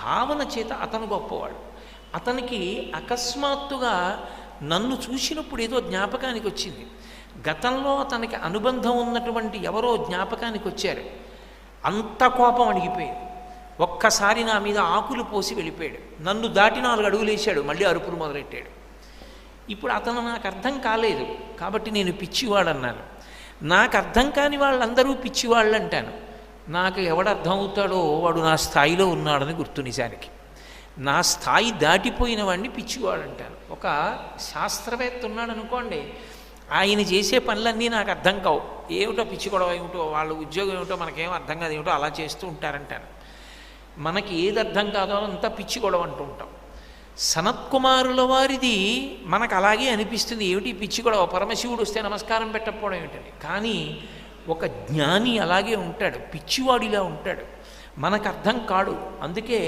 భావన చేత అతను గొప్పవాడు. అతనికి అకస్మాత్తుగా నన్ను చూసినప్పుడు ఏదో జ్ఞాపకానికి వచ్చింది. గతంలో అతనికి అనుబంధం ఉన్నటువంటి ఎవరో జ్ఞాపకానికి వచ్చారు. అంత కోపం అడిగిపోయింది. ఒక్కసారి నా మీద ఆకులు పోసి వెళ్ళిపోయాడు. నన్ను దాటి 4 అడుగులు వేశాడు. మళ్ళీ అరుపులు మొదలెట్టాడు. ఇప్పుడు అతను నాకు అర్థం కాలేదు కాబట్టి నేను పిచ్చివాడన్నాను. నాకు అర్థం కాని వాళ్ళందరూ పిచ్చివాళ్ళు అంటాను. నాకు ఎవడు అర్థం అవుతాడో వాడు నా స్థాయిలో ఉన్నాడని గుర్తు. నిజానికి నా స్థాయి దాటిపోయిన వాడిని పిచ్చివాడు అంటాను. ఒక శాస్త్రవేత్త ఉన్నాడు అనుకోండి, ఆయన చేసే పనులన్నీ నాకు అర్థం కావు. ఏమిటో పిచ్చి గొడవ ఏమిటో, వాళ్ళ ఉద్యోగం ఏమిటో మనకేం అర్థం కాదు, ఏమిటో అలా చేస్తూ ఉంటారంటాను. మనకి ఏది అర్థం కాదో అంతా పిచ్చి గొడవ అంటూ ఉంటాం. సనత్కుమారుల వారిది మనకు అలాగే అనిపిస్తుంది. ఏమిటి పిచ్చి గొడవ, పరమశివుడు వస్తే నమస్కారం పెట్టకపోవడం ఏమిటని. కానీ ఒక జ్ఞాని అలాగే ఉంటాడు, పిచ్చివాడిలా ఉంటాడు, మనకు అర్థం కాడు. అందుకే